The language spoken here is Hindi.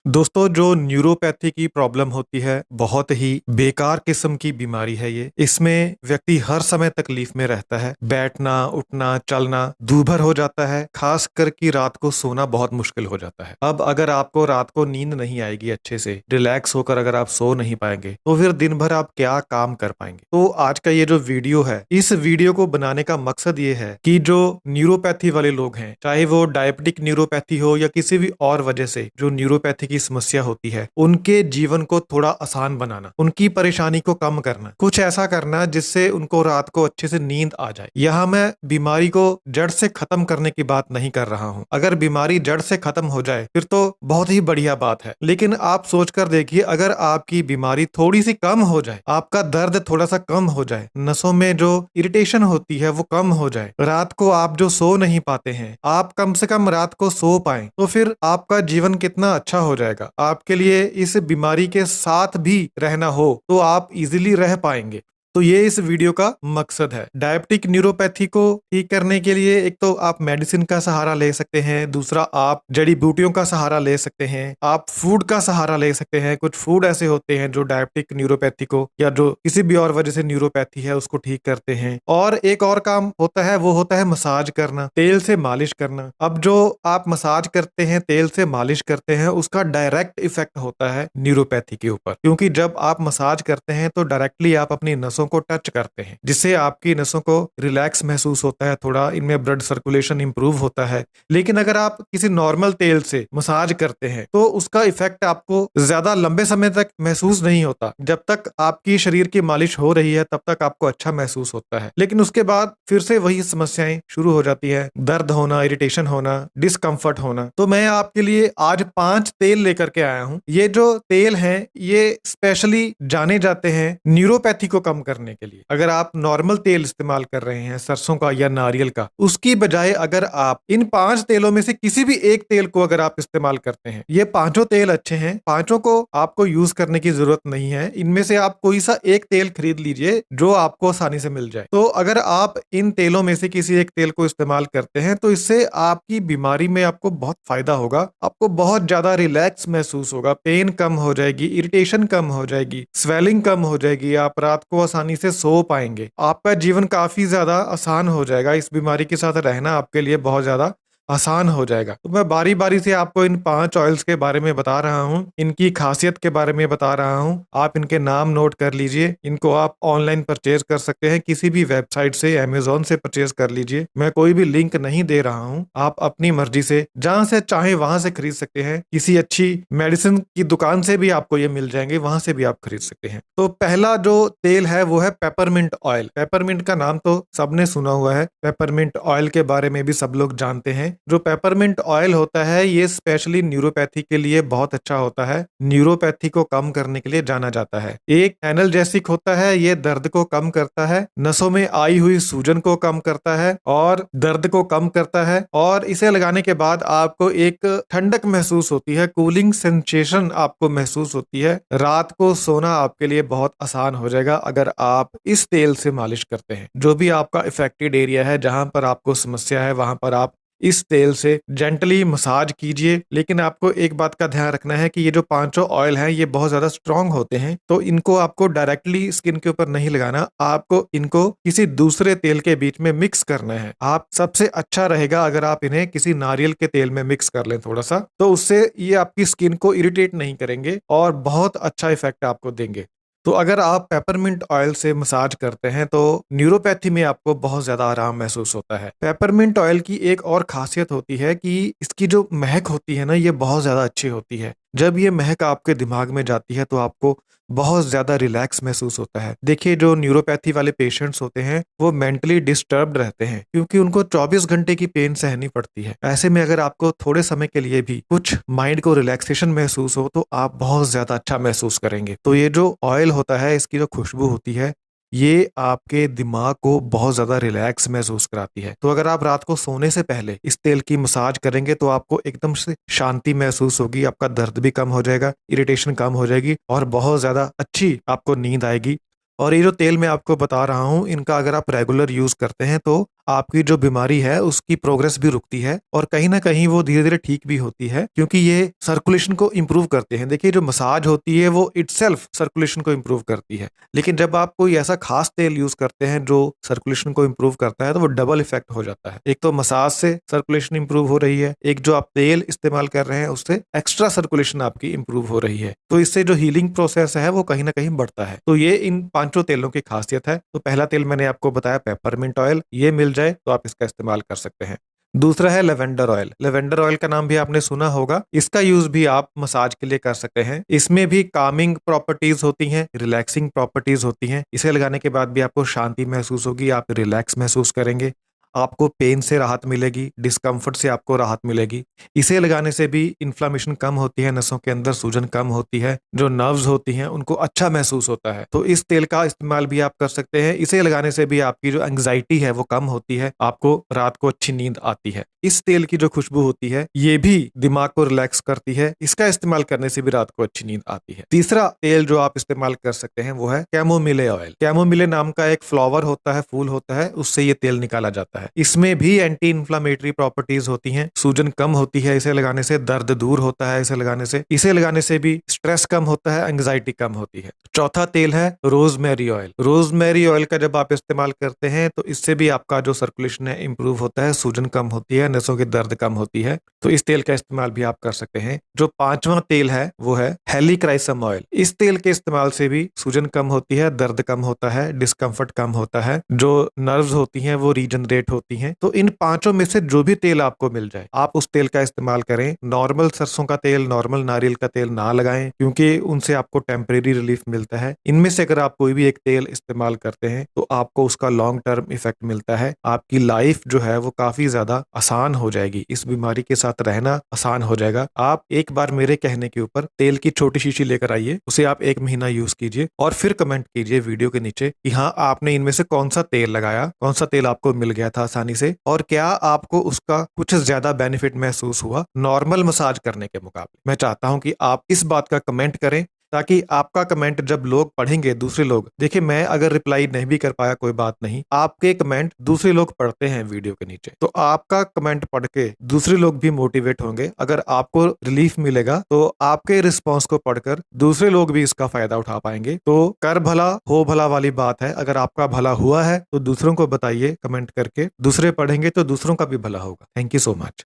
दोस्तों, जो न्यूरोपैथी की प्रॉब्लम होती है, बहुत ही बेकार किस्म की बीमारी है ये। इसमें व्यक्ति हर समय तकलीफ में रहता है। बैठना, उठना, चलना दूभर हो जाता है। खास कर कि रात को सोना बहुत मुश्किल हो जाता है। अब अगर आपको रात को नींद नहीं आएगी अच्छे से, रिलैक्स होकर अगर आप सो नहीं पाएंगे, तो फिर दिन भर आप क्या काम कर पाएंगे। तो आज का ये जो वीडियो है, इस वीडियो को बनाने का मकसद ये है कि जो न्यूरोपैथी वाले लोग हैं, चाहे वो डायबिटिक न्यूरोपैथी हो या किसी भी और वजह से जो न्यूरोपैथी की समस्या होती है, उनके जीवन को थोड़ा आसान बनाना, उनकी परेशानी को कम करना, कुछ ऐसा करना जिससे उनको रात को अच्छे से नींद आ जाए। यहाँ मैं बीमारी को जड़ से खत्म करने की बात नहीं कर रहा हूँ। अगर बीमारी जड़ से खत्म हो जाए फिर तो बहुत ही बढ़िया बात है, लेकिन आप सोचकर देखिए, अगर आपकी बीमारी थोड़ी सी कम हो जाए, आपका दर्द थोड़ा सा कम हो जाए, नसों में जो इरिटेशन होती है वो कम हो जाए, रात को आप जो सो नहीं पाते हैं, आप कम से कम रात को सो पाएं, तो फिर आपका जीवन कितना अच्छा हो जाएगा। आपके लिए इस बीमारी के साथ भी रहना हो तो आप इजीली रह पाएंगे। तो ये इस वीडियो का मकसद है। डायबिटिक न्यूरोपैथी को ठीक करने के लिए एक तो आप मेडिसिन का सहारा ले सकते हैं, दूसरा आप जड़ी बूटियों का सहारा ले सकते हैं, आप फूड का सहारा ले सकते हैं। कुछ फूड ऐसे होते हैं जो डायबिटिक न्यूरोपैथी को या जो किसी भी और वजह से न्यूरोपैथी है उसको ठीक करते हैं। और एक और काम होता है, वो होता है मसाज करना, तेल से मालिश करना। अब जो आप मसाज करते हैं, तेल से मालिश करते हैं, उसका डायरेक्ट इफेक्ट होता है न्यूरोपैथी के ऊपर, क्योंकि जब आप मसाज करते हैं तो डायरेक्टली आप अपनी नसों को टच करते हैं, जिससे आपकी नसों को रिलैक्स महसूस होता है, थोड़ा इनमें ब्लड सर्कुलेशन इंप्रूव होता है। लेकिन अगर आप किसी नॉर्मल तेल से मसाज करते हैं तो उसका इफेक्ट आपको ज्यादा लंबे समय तक महसूस नहीं होता। जब तक आपकी शरीर की मालिश हो रही है तब तक आपको अच्छा महसूस होता है, लेकिन उसके बाद फिर से वही समस्याएं शुरू हो जाती है, दर्द होना, इरिटेशन होना, डिस्कम्फर्ट होना। तो मैं आपके लिए आज 5 तेल लेकर के आया हूं। ये जो तेल हैं ये स्पेशली जाने जाते हैं न्यूरोपैथी को कम करने के लिए। अगर आप नॉर्मल तेल इस्तेमाल कर रहे हैं, सरसों का या नारियल का, उसकी बजाय अगर आप इन 5 तेलों में से किसी भी एक तेल को अगर आप इस्तेमाल करते हैं, ये पांचों तेल अच्छे हैं, पांचों को आपको यूज करने की जरूरत नहीं है। इनमें से आप कोई सा एक तेल खरीद लीजिए जो आपको आसानी से मिल जाए। तो अगर आप इन तेलों में से किसी एक तेल को इस्तेमाल करते हैं तो इससे आपकी बीमारी में आपको बहुत फायदा होगा। आपको बहुत ज्यादा रिलैक्स महसूस होगा, पेन कम हो जाएगी, इरिटेशन कम हो जाएगी, स्वेलिंग कम हो जाएगी, आप रात को आसानी से सो पाएंगे, आपका जीवन काफी ज्यादा आसान हो जाएगा। इस बीमारी के साथ रहना आपके लिए बहुत ज्यादा आसान हो जाएगा। तो मैं बारी बारी से आपको इन 5 ऑयल्स के बारे में बता रहा हूँ, इनकी खासियत के बारे में बता रहा हूँ। आप इनके नाम नोट कर लीजिए। इनको आप ऑनलाइन परचेज कर सकते हैं, किसी भी वेबसाइट से, अमेजोन से परचेज कर लीजिए। मैं कोई भी लिंक नहीं दे रहा हूँ, आप अपनी मर्जी से जहां से चाहे वहां से खरीद सकते हैं। किसी अच्छी मेडिसिन की दुकान से भी आपको ये मिल जाएंगे, वहां से भी आप खरीद सकते हैं। तो पहला जो तेल है वो है पेपरमिंट ऑयल। पेपरमिंट का नाम तो सबने सुना हुआ है, पेपरमिंट ऑयल के बारे में भी सब लोग जानते हैं। जो पेपरमिंट ऑयल होता है ये स्पेशली न्यूरोपैथी के लिए बहुत अच्छा होता है, न्यूरोपैथी को कम करने के लिए जाना जाता है। एक एनाल्जेसिक होता है, ये दर्द को कम करता है, नसों में आई हुई सूजन को कम करता है और दर्द को कम करता है। और इसे लगाने के बाद आपको एक ठंडक महसूस होती है, कूलिंग सेंसेशन आपको महसूस होती है। रात को सोना आपके लिए बहुत आसान हो जाएगा अगर आप इस तेल से मालिश करते हैं। जो भी आपका इफेक्टेड एरिया है, जहां पर आपको समस्या है, वहां पर आप इस तेल से जेंटली मसाज कीजिए। लेकिन आपको एक बात का ध्यान रखना है कि ये जो पांचों ऑयल हैं ये बहुत ज्यादा स्ट्रांग होते हैं, तो इनको आपको डायरेक्टली स्किन के ऊपर नहीं लगाना, आपको इनको किसी दूसरे तेल के बीच में मिक्स करना है। आप सबसे अच्छा रहेगा अगर आप इन्हें किसी नारियल के तेल में मिक्स कर लें थोड़ा सा, तो उससे ये आपकी स्किन को इरिटेट नहीं करेंगे और बहुत अच्छा इफेक्ट आपको देंगे। तो अगर आप पेपरमिंट ऑयल से मसाज करते हैं तो न्यूरोपैथी में आपको बहुत ज्यादा आराम महसूस होता है। पेपरमिंट ऑयल की एक और खासियत होती है कि इसकी जो महक होती है ना, ये बहुत ज्यादा अच्छी होती है। जब ये महक आपके दिमाग में जाती है तो आपको बहुत ज्यादा रिलैक्स महसूस होता है। देखिए, जो न्यूरोपैथी वाले पेशेंट्स होते हैं वो मेंटली डिस्टर्ब्ड रहते हैं, क्योंकि उनको 24 घंटे की पेन सहनी पड़ती है। ऐसे में अगर आपको थोड़े समय के लिए भी कुछ माइंड को रिलैक्सेशन महसूस हो तो आप बहुत ज्यादा अच्छा महसूस करेंगे। तो ये जो ऑयल होता है, इसकी जो खुशबू होती है, ये आपके दिमाग को बहुत ज्यादा रिलैक्स महसूस कराती है। तो अगर आप रात को सोने से पहले इस तेल की मसाज करेंगे तो आपको एकदम से शांति महसूस होगी, आपका दर्द भी कम हो जाएगा, इरिटेशन कम हो जाएगी और बहुत ज्यादा अच्छी आपको नींद आएगी। और ये जो तेल मैं आपको बता रहा हूँ, इनका अगर आप रेगुलर यूज करते हैं तो आपकी जो बीमारी है उसकी प्रोग्रेस भी रुकती है और कहीं ना कहीं वो धीरे धीरे ठीक भी होती है, क्योंकि ये सर्कुलेशन को इम्प्रूव करते हैं। देखिए, जो मसाज होती है वो इटसेल्फ सर्कुलेशन को इम्प्रूव करती है, लेकिन जब आप कोई ऐसा खास तेल यूज करते हैं जो सर्कुलेशन को इम्प्रूव करता है तो वो डबल इफेक्ट हो जाता है। एक तो मसाज से सर्कुलेशन इम्प्रूव हो रही है, एक जो आप तेल इस्तेमाल कर रहे हैं उससे एक्स्ट्रा सर्कुलेशन आपकी इम्प्रूव हो रही है, तो इससे जो हीलिंग प्रोसेस है वो कहीं ना कहीं बढ़ता है। तो ये इन पांचों तेलों की खासियत है। तो पहला तेल मैंने आपको बताया पेपरमिंट ऑयल, ये मिल जाए तो आप इसका इस्तेमाल कर सकते हैं। दूसरा है लेवेंडर ऑयल। लेवेंडर ऑयल का नाम भी आपने सुना होगा। इसका यूज भी आप मसाज के लिए कर सकते हैं। इसमें भी कामिंग प्रॉपर्टीज होती हैं, रिलैक्सिंग प्रॉपर्टीज होती हैं। इसे लगाने के बाद भी आपको शांति महसूस होगी, आप रिलैक्स महसूस करेंगे, आपको पेन से राहत मिलेगी, डिस्कम्फर्ट से आपको राहत मिलेगी। इसे लगाने से भी इन्फ्लामेशन कम होती है, नसों के अंदर सूजन कम होती है, जो नर्व्स होती हैं उनको अच्छा महसूस होता है। तो इस तेल का इस्तेमाल भी आप कर सकते हैं। इसे लगाने से भी आपकी जो एंग्जाइटी है वो कम होती है, आपको रात को अच्छी नींद आती है। इस तेल की जो खुशबू होती है ये भी दिमाग को रिलैक्स करती है। इसका इस्तेमाल करने से भी रात को अच्छी नींद आती है। तीसरा तेल जो आप इस्तेमाल कर सकते हैं वो है कैमोमिले ऑयल। कैमोमिले नाम का एक फ्लावर होता है, फूल होता है, उससे ये तेल निकाला जाता है। इसमें भी एंटी इन्फ्लामेटरी प्रॉपर्टीज होती हैं, सूजन कम होती है इसे लगाने से, दर्द दूर होता है इसे लगाने से भी स्ट्रेस कम होता है, एंग्जाइटी कम होती है। चौथा तेल है रोजमेरी ऑयल। रोजमेरी ऑयल का जब आप इस्तेमाल करते हैं तो इससे भी आपका जो सर्कुलेशन है इंप्रूव होता है, सूजन कम होती है, नसों की दर्द कम होती है। तो इस तेल का इस्तेमाल भी आप कर सकते हैं। जो पांचवा तेल है वो है हेलिक्राइसम ऑयल। इस तेल के इस्तेमाल से भी सूजन कम होती है, दर्द कम होता है, डिस्कम्फर्ट कम होता है, जो नर्व्स होती हैं वो रीजनरेट होती हैं। तो इन पांचों में से जो भी तेल आपको मिल जाए आप उस तेल का इस्तेमाल करें। नॉर्मल सरसों का तेल, नॉर्मल नारियल का तेल ना लगाएं, क्योंकि उनसे आपको टेम्परेरी रिलीफ मिलता है। इनमें से अगर आप कोई भी एक तेल इस्तेमाल करते हैं तो आपको उसका लॉन्ग टर्म इफेक्ट मिलता है। आपकी लाइफ जो है वो काफी ज्यादा आसान हो जाएगी, इस बीमारी के साथ रहना आसान हो जाएगा। आप एक बार मेरे कहने के ऊपर तेल की छोटी शीशी लेकर आइए, उसे आप 1 महीना यूज कीजिए और फिर कमेंट कीजिए वीडियो के नीचे कि हाँ आपने इनमें से कौन सा तेल लगाया, कौन सा तेल आपको मिल गया था आसानी से, और क्या आपको उसका कुछ ज्यादा बेनिफिट महसूस हुआ नॉर्मल मसाज करने के मुकाबले। मैं चाहता हूं कि आप इस बात का कमेंट करें, ताकि आपका कमेंट जब लोग पढ़ेंगे, दूसरे लोग, देखिए मैं अगर रिप्लाई नहीं भी कर पाया कोई बात नहीं, आपके कमेंट दूसरे लोग पढ़ते हैं वीडियो के नीचे, तो आपका कमेंट पढ़ के दूसरे लोग भी मोटिवेट होंगे। अगर आपको रिलीफ मिलेगा तो आपके रिस्पॉन्स को पढ़कर दूसरे लोग भी इसका फायदा उठा पाएंगे। तो कर भला हो भला वाली बात है। अगर आपका भला हुआ है तो दूसरों को बताइए कमेंट करके, दूसरे पढ़ेंगे तो दूसरों का भी भला होगा। Thank you so much.